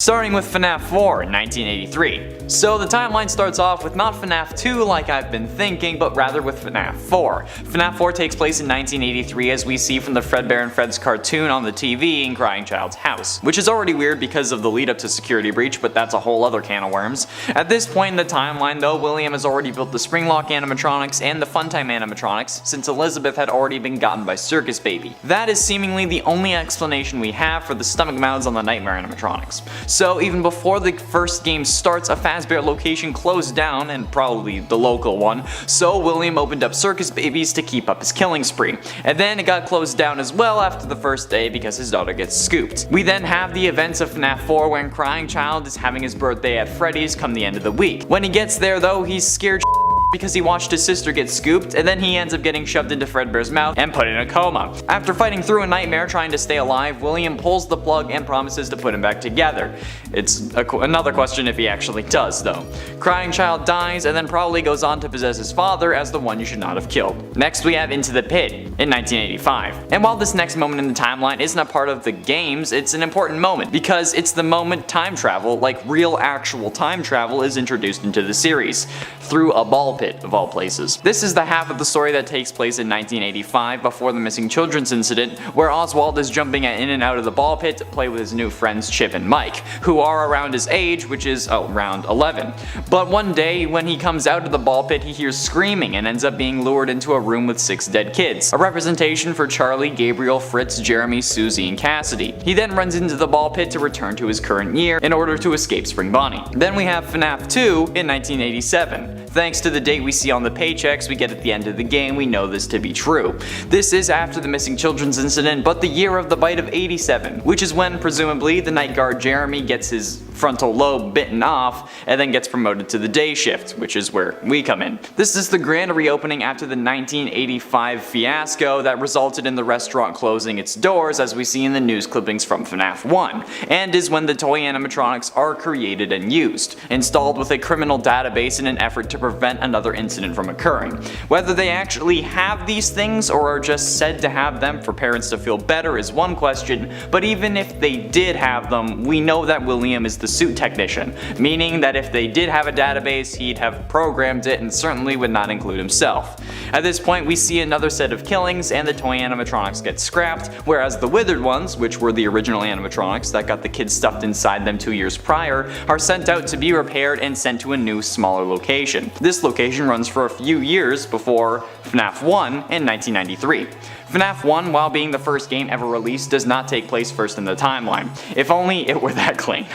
Starting with FNAF 4 in 1983. So the timeline starts off with not FNAF 2 like I've been thinking, but rather with FNAF 4. FNAF 4 takes place in 1983 as we see from the Fredbear and Fred's cartoon on the TV in Crying Child's house, which is already weird because of the lead up to Security Breach, but that's a whole other can of worms. At this point in the timeline though, William has already built the Springlock animatronics and the Funtime animatronics since Elizabeth had already been gotten by Circus Baby. That is seemingly the only explanation we have for the stomach mounds on the Nightmare animatronics. So even before the first game starts, a Fazbear location closed down, and probably the local one, so William opened up Circus Babies to keep up his killing spree. And then it got closed down as well after the first day because his daughter gets scooped. We then have the events of FNAF 4 when Crying Child is having his birthday at Freddy's come the end of the week. When he gets there though, he's scared because he watched his sister get scooped, and then he ends up getting shoved into Fredbear's mouth and put in a coma. After fighting through a nightmare trying to stay alive, William pulls the plug and promises to put him back together. It's another question if he actually does though. Crying Child dies and then probably goes on to possess his father as the one you should not have killed. Next we have Into the Pit in 1985. And while this next moment in the timeline isn't a part of the games, it's an important moment because it's the moment time travel, like real actual time travel, is introduced into the series through a ball pit of all places. This is the half of the story that takes place in 1985 before the missing children's incident, where Oswald is jumping in and out of the ball pit to play with his new friends Chip and Mike, who are around his age, which is around 11. But one day when he comes out of the ball pit, he hears screaming and ends up being lured into a room with 6 dead kids, a representation for Charlie, Gabriel, Fritz, Jeremy, Susie, and Cassidy. He then runs into the ball pit to return to his current year in order to escape Spring Bonnie. Then we have FNAF 2 in 1987. Thanks to the date we see on the paychecks we get at the end of the game, we know this to be true. This is after the missing children's incident, but the year of the bite of 87, which is when presumably the night guard Jeremy gets his frontal lobe bitten off and then gets promoted to the day shift, which is where we come in. This is the grand reopening after the 1985 fiasco that resulted in the restaurant closing its doors, as we see in the news clippings from FNAF 1, and is when the toy animatronics are created and used, installed with a criminal database in an effort to prevent another incident from occurring. Whether they actually have these things or are just said to have them for parents to feel better is one question, but even if they did have them, we know that William is the suit technician, meaning that if they did have a database, he'd have programmed it and certainly would not include himself. At this point we see another set of killings and the toy animatronics get scrapped, whereas the withered ones, which were the original animatronics that got the kids stuffed inside them 2 years prior, are sent out to be repaired and sent to a new, smaller location. This location runs for a few years before FNAF 1 in 1993. FNAF 1, while being the first game ever released, does not take place first in the timeline. If only it were that clean.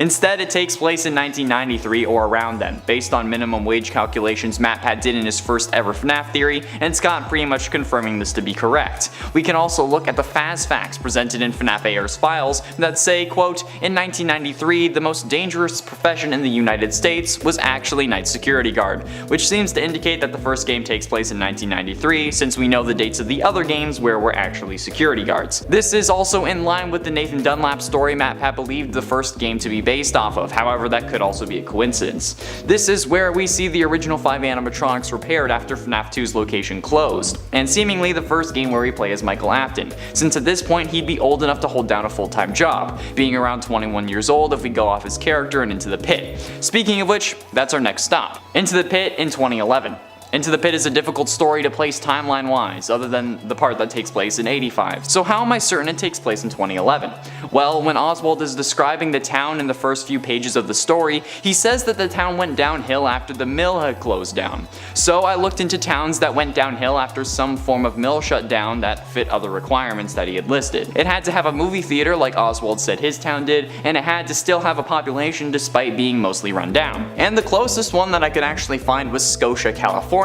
Instead, it takes place in 1993 or around then, based on minimum wage calculations MatPat did in his first ever FNAF theory, and Scott pretty much confirming this to be correct. We can also look at the Faz facts presented in FNAF AR's files that say, quote, in 1993, the most dangerous profession in the United States was actually night security guard, which seems to indicate that the first game takes place in 1993, since we know the dates of the other games where we're actually security guards. This is also in line with the Nathan Dunlap story MatPat believed the first game to be based off of, however that could also be a coincidence. This is where we see the original 5 animatronics repaired after FNAF 2's location closed, and seemingly the first game where we play as Michael Apton, since at this point he'd be old enough to hold down a full-time job, being around 21 years old if we go off his character and Into the Pit. Speaking of which, that's our next stop. Into the Pit in 2011. Into the Pit is a difficult story to place timeline-wise, other than the part that takes place in 85. So how am I certain it takes place in 2011? Well, when Oswald is describing the town in the first few pages of the story, he says that the town went downhill after the mill had closed down. So I looked into towns that went downhill after some form of mill shut down that fit other requirements that he had listed. It had to have a movie theater like Oswald said his town did, and it had to still have a population despite being mostly run down. And the closest one that I could actually find was Scotia, California,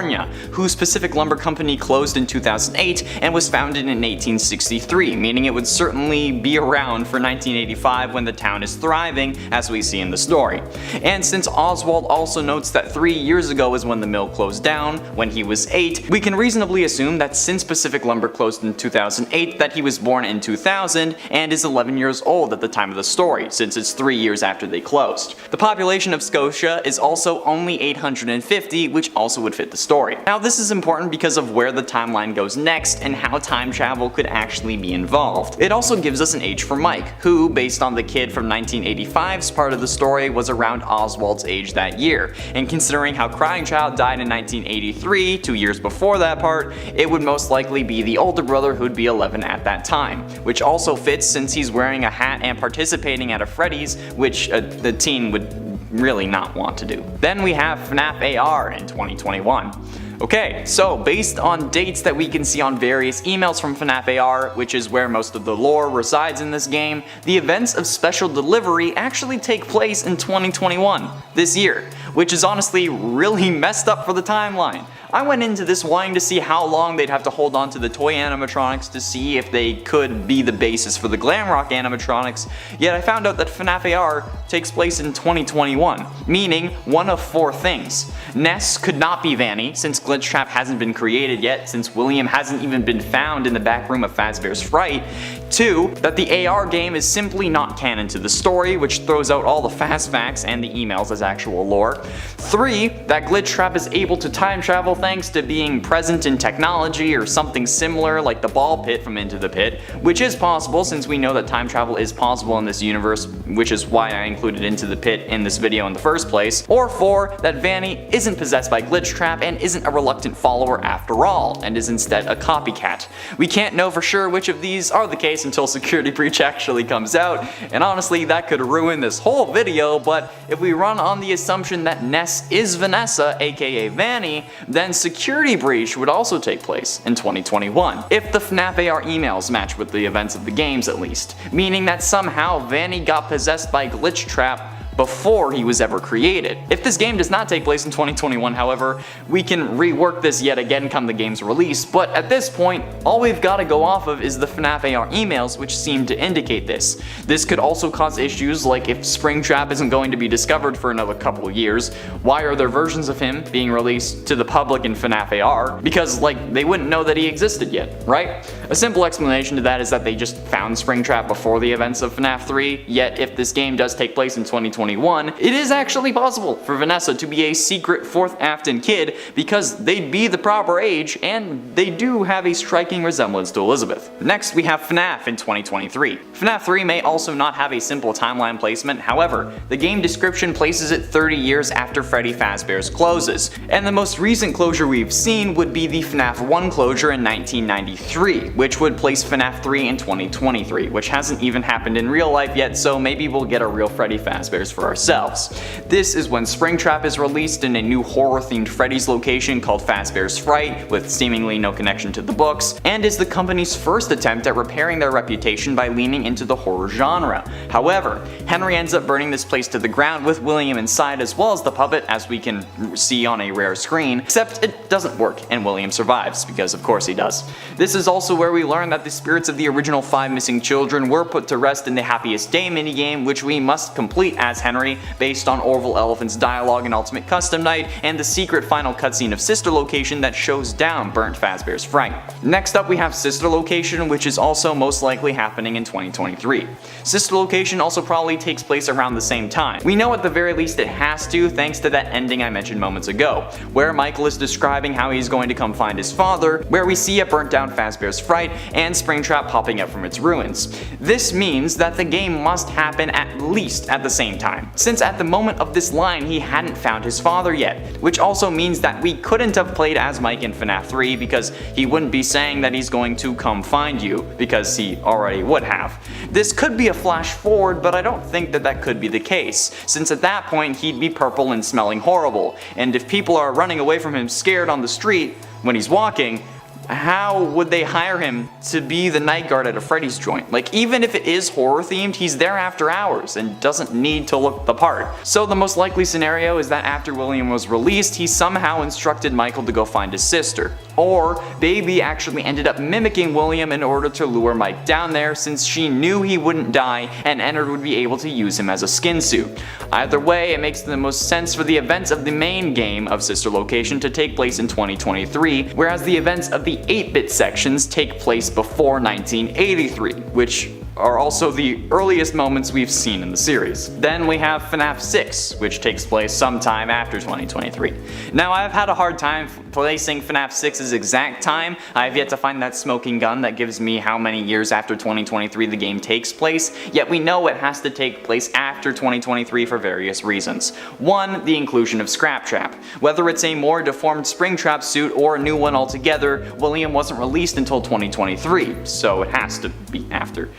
whose Pacific Lumber Company closed in 2008 and was founded in 1863, meaning it would certainly be around for 1985 when the town is thriving, as we see in the story. And since Oswald also notes that 3 years ago is when the mill closed down, when he was 8, we can reasonably assume that since Pacific Lumber closed in 2008 that he was born in 2000 and is 11 years old at the time of the story, since it's 3 years after they closed. The population of Scotia is also only 850, which also would fit the story. story. Now this is important because of where the timeline goes next and how time travel could actually be involved. It also gives us an age for Mike, who, based on the kid from 1985's part of the story, was around Oswald's age that year, and considering how Crying Child died in 1983, 2 years before that part, it would most likely be the older brother who'd be 11 at that time, which also fits since he's wearing a hat and participating at a Freddy's, which the teen would really not want to do. Then we have FNAF AR in 2021. Okay, so based on dates that we can see on various emails from FNAF AR, which is where most of the lore resides in this game, the events of Special Delivery actually take place in 2021, this year, which is honestly really messed up for the timeline. I went into this wanting to see how long they'd have to hold on to the toy animatronics to see if they could be the basis for the Glamrock animatronics, yet I found out that FNAF AR takes place in 2021, meaning one of 4 things. Ness could not be Vanny, since Glitch Trap hasn't been created yet, since William hasn't even been found in the back room of Fazbear's Fright. 2, that the AR game is simply not canon to the story, which throws out all the fast facts and the emails as actual lore. 3, that Glitch Trap is able to time travel thanks to being present in technology or something similar like the ball pit from Into the Pit, which is possible since we know that time travel is possible in this universe, which is why I included Into the Pit in this video in the first place. Or 4, that Vanny isn't possessed by Glitch Trap and isn't a reluctant follower after all, and is instead a copycat. We can't know for sure which of these are the case until Security Breach actually comes out, and honestly that could ruin this whole video, but if we run on the assumption that Ness is Vanessa, aka Vanny, then Security Breach would also take place in 2021, if the FNAF AR emails match with the events of the games at least, meaning that somehow Vanny got possessed by Glitch Trap before he was ever created. If this game does not take place in 2021, however, we can rework this yet again come the game's release, but at this point, all we've got to go off of is the FNAF AR emails, which seem to indicate this. This could also cause issues like if Springtrap isn't going to be discovered for another couple of years, why are there versions of him being released to the public in FNAF AR? Because, like, they wouldn't know that he existed yet, right? A simple explanation to that is that they just found Springtrap before the events of FNAF 3, yet if this game does take place in 2021, it is actually possible for Vanessa to be a secret 4th Afton kid because they'd be the proper age and they do have a striking resemblance to Elizabeth. Next we have FNAF in 2023. FNAF 3 may also not have a simple timeline placement, however, the game description places it 30 years after Freddy Fazbear's closes, and the most recent closure we've seen would be the FNAF 1 closure in 1993, which would place FNAF 3 in 2023, which hasn't even happened in real life yet, so maybe we'll get a real Freddy Fazbear's for ourselves. This is when Springtrap is released in a new horror-themed Freddy's location called Fazbear's Fright, with seemingly no connection to the books, and is the company's first attempt at repairing their reputation by leaning into the horror genre. However, Henry ends up burning this place to the ground with William inside as well as the puppet, as we can see on a rare screen, except it doesn't work and William survives, because of course he does. This is also where we learn that the spirits of the original 5 missing children were put to rest in the Happiest Day minigame, which we must complete as Henry, based on Orville Elephant's dialogue in Ultimate Custom Night, and the secret final cutscene of Sister Location that shows down burnt Fazbear's Fright. Next up we have Sister Location, which is also most likely happening in 2023. Sister Location also probably takes place around the same time. We know at the very least it has to, thanks to that ending I mentioned moments ago, where Michael is describing how he's going to come find his father, where we see a burnt down Fazbear's Fright and Springtrap popping up from its ruins. This means that the game must happen at least at the same time, since at the moment of this line he hadn't found his father yet, which also means that we couldn't have played as Mike in FNAF 3 because he wouldn't be saying that he's going to come find you, because he already would have. This could be a flash forward, but I don't think that that could be the case, since at that point he'd be purple and smelling horrible, and if people are running away from him scared on the street when he's walking, how would they hire him to be the night guard at a Freddy's joint? Like, even if it is horror themed, he's there after hours and doesn't need to look the part. So the most likely scenario is that after William was released, he somehow instructed Michael to go find his sister. Or Baby actually ended up mimicking William in order to lure Mike down there, since she knew he wouldn't die and Ennard would be able to use him as a skin suit. Either way, it makes the most sense for the events of the main game of Sister Location to take place in 2023, whereas the events of the 8-bit sections take place before 1983, which are also the earliest moments we've seen in the series. Then we have FNAF 6, which takes place sometime after 2023. Now, I've had a hard time Placing FNAF 6's exact time, I have yet to find that smoking gun that gives me how many years after 2023 the game takes place, yet we know it has to take place after 2023 for various reasons. 1. The inclusion of Scraptrap. Whether it's a more deformed Springtrap suit or a new one altogether, William wasn't released until 2023, so it has to be after.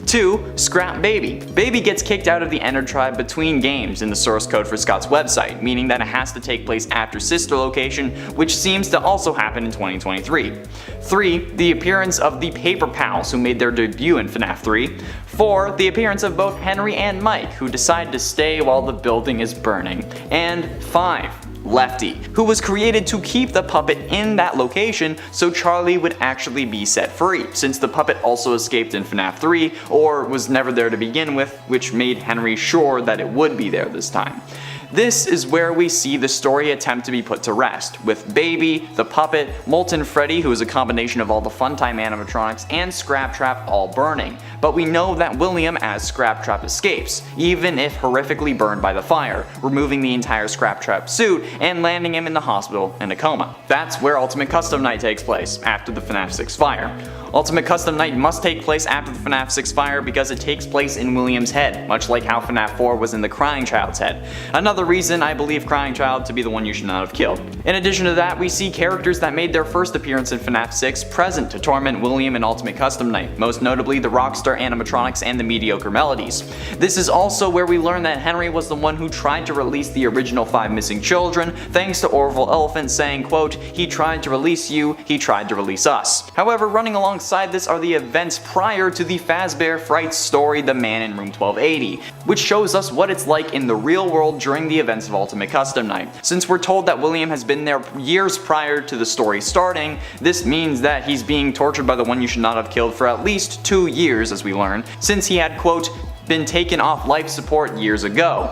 2. Scrap Baby. Baby gets kicked out of the Ender tribe between games in the source code for Scott's website, meaning that it has to take place after Sister Location, which seems to also happen in 2023. 3. The appearance of the Paper Pals, who made their debut in FNAF 3. 4. The appearance of both Henry and Mike, who decide to stay while the building is burning. And 5. Lefty, who was created to keep the puppet in that location so Charlie would actually be set free, since the puppet also escaped in FNAF 3 or was never there to begin with, which made Henry sure that it would be there this time. This is where we see the story attempt to be put to rest, with Baby, the puppet, Molten Freddy, who is a combination of all the Funtime animatronics, and Scraptrap all burning. But we know that William as Scraptrap escapes, even if horrifically burned by the fire, removing the entire Scraptrap suit and landing him in the hospital in a coma. That's where Ultimate Custom Night takes place, after the FNAF 6 fire. Ultimate Custom Night must take place after the FNAF 6 fire because it takes place in William's head, much like how FNAF 4 was in the Crying Child's head. Another reason I believe Crying Child to be the one you should not have killed. In addition to that, we see characters that made their first appearance in FNAF 6 present to torment William in Ultimate Custom Night, most notably the Rockstar animatronics and the Mediocre Melodies. This is also where we learn that Henry was the one who tried to release the original 5 missing children, thanks to Orville Elephant saying, quote, "He tried to release you, he tried to release us." However, running alongside this are the events prior to the Fazbear Fright story, The Man in Room 1280, which shows us what it's like in the real world during the events of Ultimate Custom Night. Since we're told that William has been there years prior to the story starting, this means that he's being tortured by the one you should not have killed for at least 2 years, as we learn, since he had, quote, been taken off life support years ago.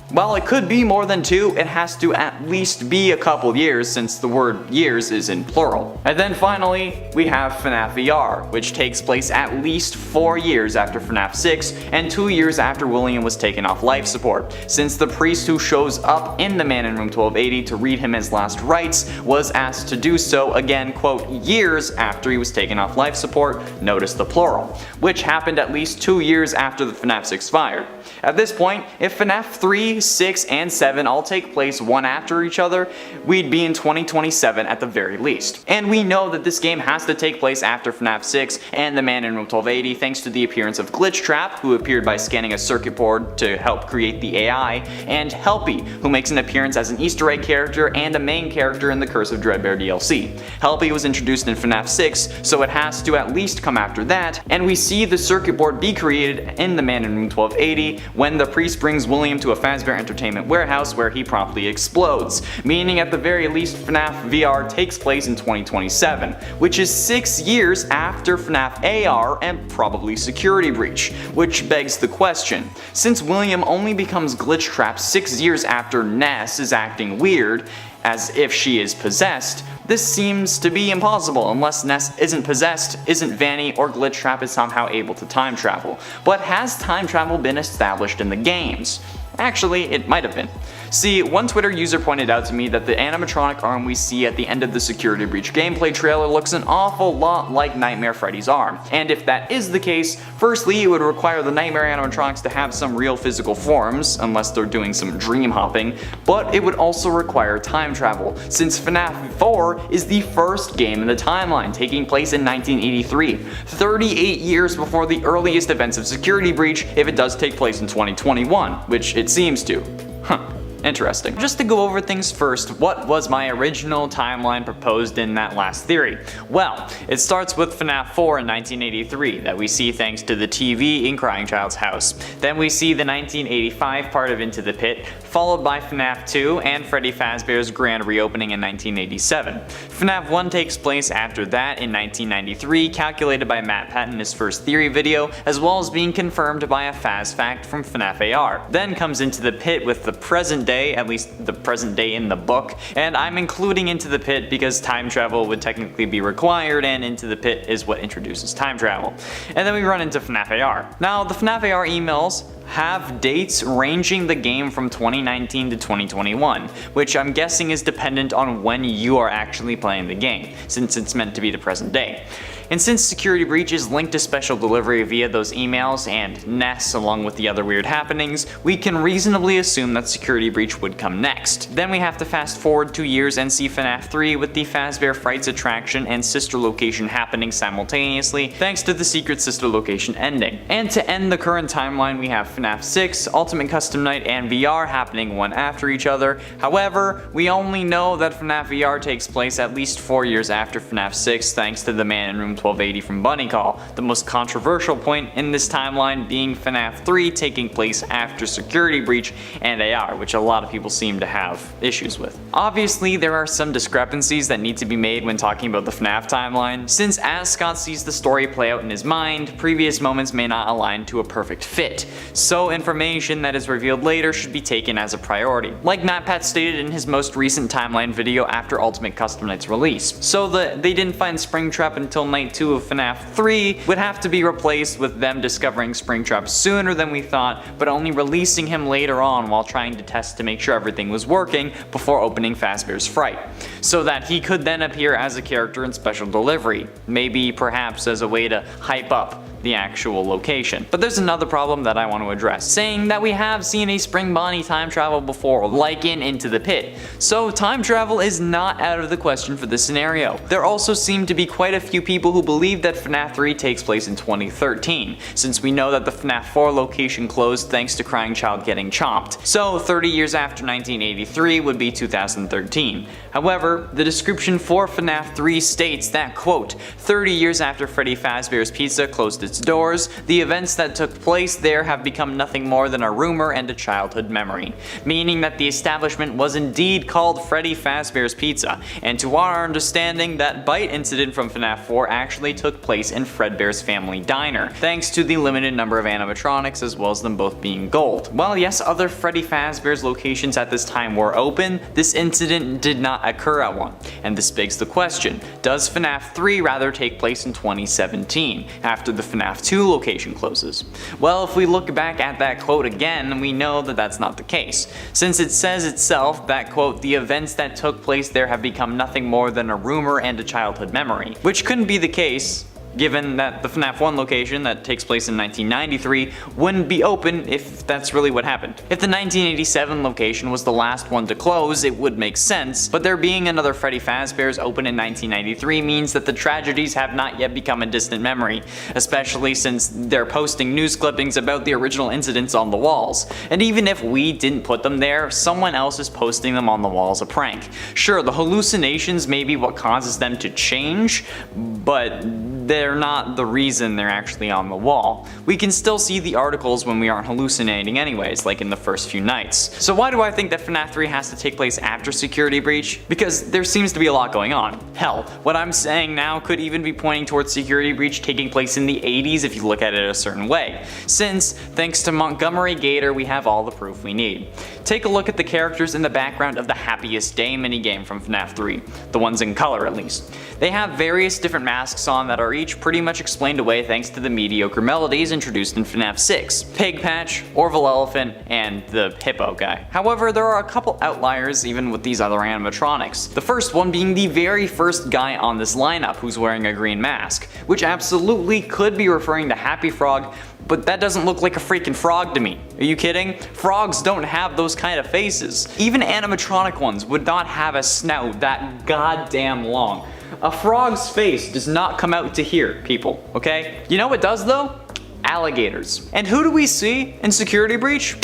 While it could be more than 2, it has to at least be a couple years since the word years is in plural. And then finally, we have FNAF VR, which takes place at least 4 years after FNAF 6 and 2 years after William was taken off life support, since the priest who shows up in The Man in Room 1280 to read him his last rites was asked to do so again, quote, years after he was taken off life support, notice the plural, which happened at least 2 years after the FNAF 6 fire. At this point, if FNAF 3, 6, and 7 all take place one after each other, we'd be in 2027 at the very least. And we know that this game has to take place after FNAF 6 and The Man in Room 1280 thanks to the appearance of Glitchtrap, who appeared by scanning a circuit board to help create the AI, and Helpy, who makes an appearance as an Easter egg character and a main character in the Curse of Dreadbear DLC. Helpy was introduced in FNAF 6, so it has to at least come after that, and we see the circuit board be created in The Man in Room 1280 when the priest brings William to a Fazbear Entertainment warehouse where he promptly explodes, meaning at the very least FNAF VR takes place in 2027, which is 6 years after FNAF AR and probably Security Breach, which begs the question, since William only becomes Glitchtrap 6 years after Ness is acting weird, as if she is possessed, this seems to be impossible unless Ness isn't possessed, isn't Vanny, or Glitchtrap is somehow able to time travel. But has time travel been established in the games? Actually, it might have been. See, one Twitter user pointed out to me that the animatronic arm we see at the end of the Security Breach gameplay trailer looks an awful lot like Nightmare Freddy's arm. And if that is the case, firstly it would require the Nightmare animatronics to have some real physical forms, unless they're doing some dream hopping, but it would also require time travel, since FNAF 4 is the first game in the timeline, taking place in 1983, 38 years before the earliest events of Security Breach if it does take place in 2021, which it seems to. Huh. Interesting. Just to go over things first, what was my original timeline proposed in that last theory? Well, it starts with FNAF 4 in 1983 that we see thanks to the TV in Crying Child's house. Then we see the 1985 part of Into the Pit, followed by FNAF 2 and Freddy Fazbear's grand reopening in 1987. FNAF 1 takes place after that in 1993, calculated by Matt Patton in his first theory video, as well as being confirmed by a Faz fact from FNAF AR. Then comes Into the Pit with the present day day, at least the present day in the book, and I'm including Into the Pit because time travel would technically be required, and Into the Pit is what introduces time travel. And then we run into FNAF AR. Now, the FNAF AR emails have dates ranging the game from 2019 to 2021, which I'm guessing is dependent on when you are actually playing the game, since it's meant to be the present day. And since Security Breach is linked to special delivery via those emails and nests along with the other weird happenings, we can reasonably assume that Security Breach would come next. Then we have to fast forward 2 years and see FNAF 3 with the Fazbear Frights attraction and sister location happening simultaneously thanks to the secret sister location ending. And to end the current timeline, we have FNAF 6, Ultimate Custom Night, and VR happening one after each other. However, we only know that FNAF VR takes place at least 4 years after FNAF 6 thanks to the Man in Room 1280 from Bunny Call, the most controversial point in this timeline being FNAF 3 taking place after Security Breach and AR, which a lot of people seem to have issues with. Obviously, there are some discrepancies that need to be made when talking about the FNAF timeline, since as Scott sees the story play out in his mind, previous moments may not align to a perfect fit, so information that is revealed later should be taken as a priority, like MatPat stated in his most recent timeline video after Ultimate Custom Night's release. So they didn't find Springtrap until night 2 of FNAF 3 would have to be replaced with them discovering Springtrap sooner than we thought, but only releasing him later on while trying to test to make sure everything was working before opening Fazbear's Fright, so that he could then appear as a character in special delivery, maybe perhaps as a way to hype up the actual location. But there's another problem that I want to address, saying that we have seen a Spring Bonnie time travel before, like in Into the Pit, so time travel is not out of the question for this scenario. There also seem to be quite a few people who believe that FNAF 3 takes place in 2013, since we know that the FNAF 4 location closed thanks to Crying Child getting chomped, so 30 years after 1983 would be 2013. However, the description for FNAF 3 states that, quote, 30 years after Freddy Fazbear's Pizza closed its doors, the events that took place there have become nothing more than a rumor and a childhood memory, meaning that the establishment was indeed called Freddy Fazbear's Pizza, and to our understanding, that bite incident from FNAF 4 actually took place in Fredbear's Family Diner, thanks to the limited number of animatronics as well as them both being gold. While yes, other Freddy Fazbear's locations at this time were open, this incident did not occur at one, and this begs the question, does FNAF 3 rather take place in 2017, after the FNAF 2 location closes? Well, if we look back at that quote again, we know that that's not the case, since it says itself that, quote, the events that took place there have become nothing more than a rumor and a childhood memory, which couldn't be the case given that the FNAF 1 location that takes place in 1993 wouldn't be open if that's really what happened. If the 1987 location was the last one to close, it would make sense, but there being another Freddy Fazbear's open in 1993 means that the tragedies have not yet become a distant memory, especially since they're posting news clippings about the original incidents on the walls. And even if we didn't put them there, someone else is posting them on the wall as a prank. Sure, the hallucinations may be what causes them to change, but they're not the reason they're actually on the wall. We can still see the articles when we aren't hallucinating anyways, like in the first few nights. So why do I think that FNAF 3 has to take place after Security Breach? Because there seems to be a lot going on. Hell, what I'm saying now could even be pointing towards Security Breach taking place in the 80s if you look at it a certain way, since, thanks to Montgomery Gator, we have all the proof we need. Take a look at the characters in the background of the Happiest Day minigame from FNAF 3, the ones in color at least. They have various different masks on that are each pretty much explained away thanks to the mediocre melodies introduced in FNAF 6, Pig Patch, Orville Elephant, and the Hippo guy. However, there are a couple outliers even with these other animatronics. The first one being the very first guy on this lineup who's wearing a green mask, which absolutely could be referring to Happy Frog, but that doesn't look like a freaking frog to me. Are you kidding? Frogs don't have those kind of faces. Even animatronic ones would not have a snout that goddamn long. A frog's face does not come out to here, people, okay? You know what does though? Alligators. And who do we see in Security Breach?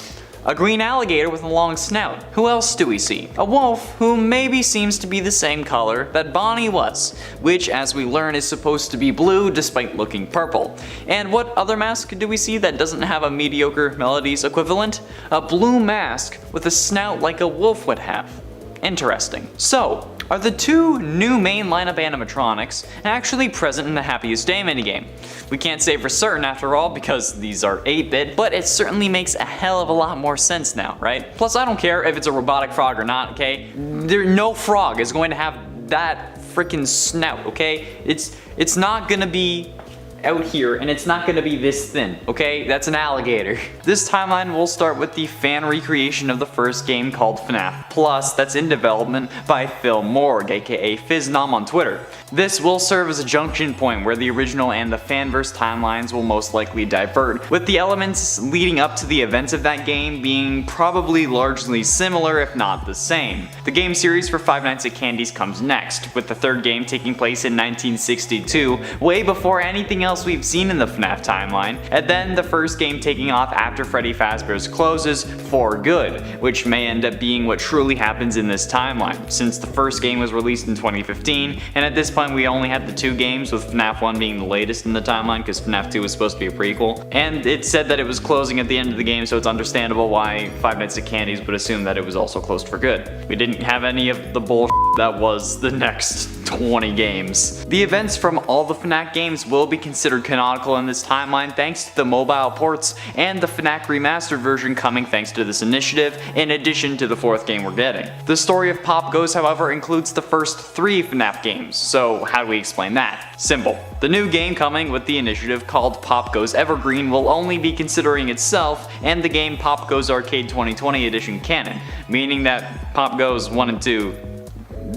A green alligator with a long snout. Who else do we see? A wolf who maybe seems to be the same color that Bonnie was, which as we learn is supposed to be blue despite looking purple. And what other mask do we see that doesn't have a mediocre melodies equivalent? A blue mask with a snout like a wolf would have. Interesting. So, Are the two new main lineup animatronics actually present in the Happiest Day minigame? We can't say for certain after all because these are 8-bit, but it certainly makes a hell of a lot more sense now, right? Plus I don't care if it's a robotic frog or not, okay? No frog is going to have that freaking snout, okay? It's not gonna be out here, and it's not gonna be this thin, okay? That's an alligator. This timeline will start with the fan recreation of the first game called FNAF Plus that's in development by Phil Morg, aka Fiznom on Twitter. This will serve as a junction point where the original and the fanverse timelines will most likely divert, with the elements leading up to the events of that game being probably largely similar if not the same. The game series for Five Nights at Candy's comes next, with the third game taking place in 1962, way before anything else we've seen in the FNAF timeline, and then the first game taking off after Freddy Fazbear's closes for good, which may end up being what truly happens in this timeline, since the first game was released in 2015, and at this point we only had the two games, with FNAF 1 being the latest in the timeline because FNAF 2 was supposed to be a prequel, and it said that it was closing at the end of the game, so it's understandable why Five Nights at Candy's would assume that it was also closed for good. We didn't have any of the bullshit that was the next 20 games. The events from all the FNAF games will be considered canonical in this timeline thanks to the mobile ports and the FNAF remastered version coming thanks to this initiative, in addition to the fourth game we're getting. The story of Pop Goes, however, includes the first 3 FNAF games, so how do we explain that? Simple. The new game coming with the initiative called Pop Goes Evergreen will only be considering itself and the game Pop Goes Arcade 2020 Edition canon, meaning that Pop Goes 1 and 2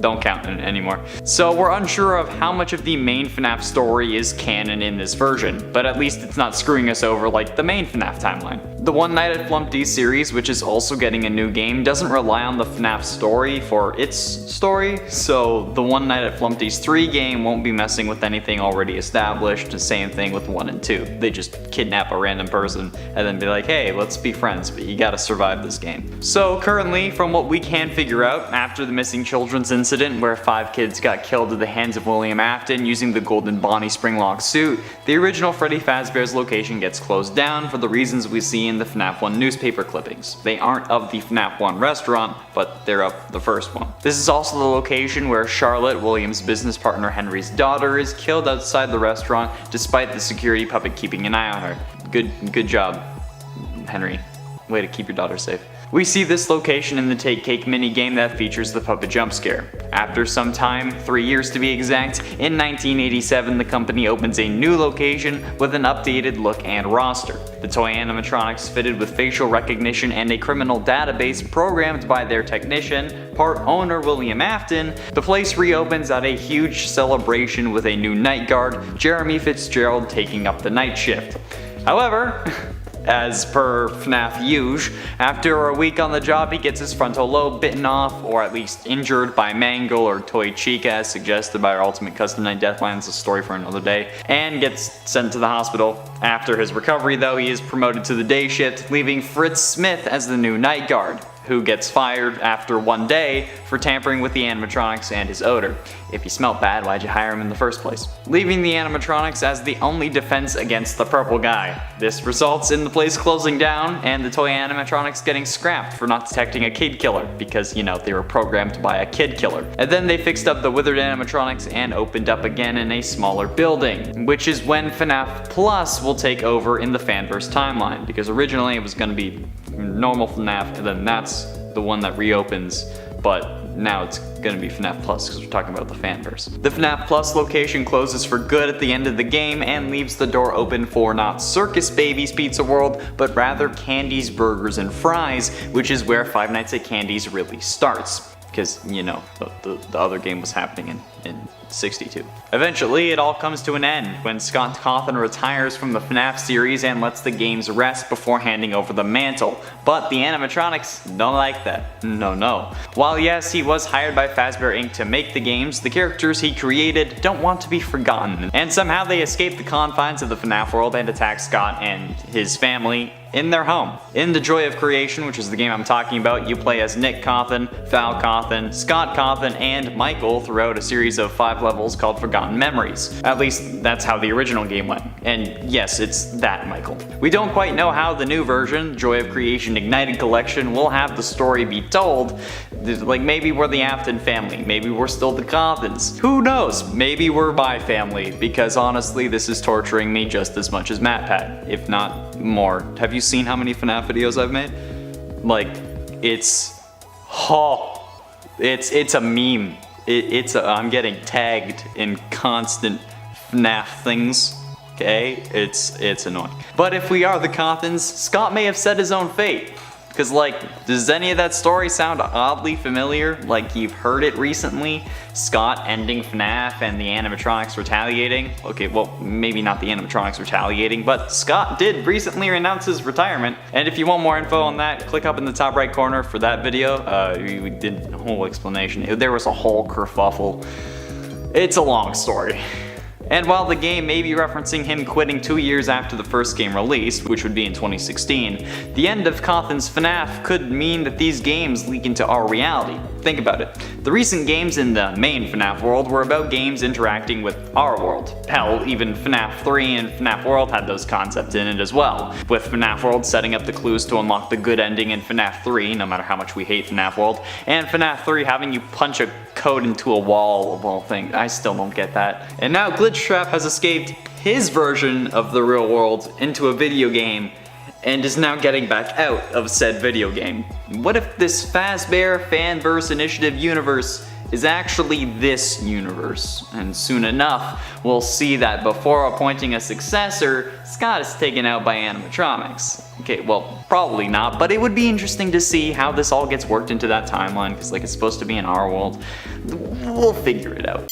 don't count anymore. So we're unsure of how much of the main FNAF story is canon in this version, but at least it's not screwing us over like the main FNAF timeline. The One Night at Flumpty's series, which is also getting a new game, doesn't rely on the FNAF story for its story, so the One Night at Flumpty's 3 game won't be messing with anything already established. The same thing with 1 and 2. They just kidnap a random person and then be like, hey, let's be friends, but you gotta survive this game. So currently, from what we can figure out, after the missing children's incident where 5 kids got killed at the hands of William Afton using the Golden Bonnie Springlock suit, the original Freddy Fazbear's location gets closed down for the reasons we see in the FNAF 1 newspaper clippings. They aren't of the FNAF 1 restaurant, but they're of the first one. This is also the location where Charlotte, William's business partner Henry's daughter, is killed outside the restaurant despite the security puppet keeping an eye on her. Good job, Henry. Way to keep your daughter safe. We see this location in the Take Cake minigame that features the puppet jump scare. After some time, 3 years to be exact, in 1987 the company opens a new location with an updated look and roster. The toy animatronics fitted with facial recognition and a criminal database programmed by their technician, part owner William Afton. The place reopens at a huge celebration with a new night guard, Jeremy Fitzgerald, taking up the night shift. However, as per FNAF usual, after a week on the job he gets his frontal lobe bitten off, or at least injured by Mangle or Toy Chica as suggested by our Ultimate Custom Night Deathlands, a story for another day, and gets sent to the hospital. After his recovery though, he is promoted to the day shift, leaving Fritz Smith as the new night guard, who gets fired after 1 day for tampering with the animatronics and his odor. If you smelled bad, why'd you hire him in the first place? Leaving the animatronics as the only defense against the purple guy. This results in the place closing down and the toy animatronics getting scrapped for not detecting a kid killer, because, you know, they were programmed by a kid killer. And then they fixed up the withered animatronics and opened up again in a smaller building, which is when FNAF Plus will take over in the fanverse timeline, because originally it was going to be normal FNAF, and then that's the one that reopens, but now it's gonna be FNAF Plus because we're talking about the fanverse. The FNAF Plus location closes for good at the end of the game and leaves the door open for not Circus Baby's Pizza World, but rather Candy's Burgers and Fries, which is where Five Nights at Candy's really starts. Because, you know, the other game was happening in 62. Eventually, it all comes to an end when Scott Cawthon retires from the FNAF series and lets the games rest before handing over the mantle. But the animatronics don't like that. No. While yes, he was hired by Fazbear Inc. to make the games, the characters he created don't want to be forgotten. And somehow they escape the confines of the FNAF world and attack Scott and his family in their home. In The Joy of Creation, which is the game I'm talking about, you play as Nick Cawthon, Val Cawthon, Scott Cawthon, and Michael throughout a series of 5 levels called Forgotten Memories. At least that's how the original game went. And yes, it's that Michael. We don't quite know how the new version, Joy of Creation Ignited Collection, will have the story be told. Like maybe we're the Afton family, maybe we're still the Cawthons. Who knows? Maybe we're my family, because honestly this is torturing me just as much as MatPat, if not more. Have you seen how many FNAF videos I've made? Like, it's a meme. I'm getting tagged in constant FNAF things. Okay, it's annoying. But if we are the Cawthons, Scott may have set his own fate. Cause like, does any of that story sound oddly familiar? Like you've heard it recently? Scott ending FNAF and the animatronics retaliating? Okay, well, maybe not the animatronics retaliating, but Scott did recently announce his retirement. And if you want more info on that, click up in the top right corner for that video. We did a whole explanation. There was a whole kerfuffle. It's a long story. And while the game may be referencing him quitting 2 years after the first game released, which would be in 2016, the end of Cawthon's FNAF could mean that these games leak into our reality. Think about it. The recent games in the main FNAF world were about games interacting with our world. Hell, even FNAF 3 and FNAF World had those concepts in it as well, with FNAF World setting up the clues to unlock the good ending in FNAF 3, no matter how much we hate FNAF World, and FNAF 3 having you punch a code into a wall of all things. I still don't get that. And now Glitchtrap has escaped his version of the real world into a video game and is now getting back out of said video game. What if this Fazbear Fanverse Initiative universe is actually this universe? And soon enough, we'll see that before appointing a successor, Scott is taken out by animatronics. Okay, well, probably not, but it would be interesting to see how this all gets worked into that timeline, because like it's supposed to be in our world. We'll figure it out.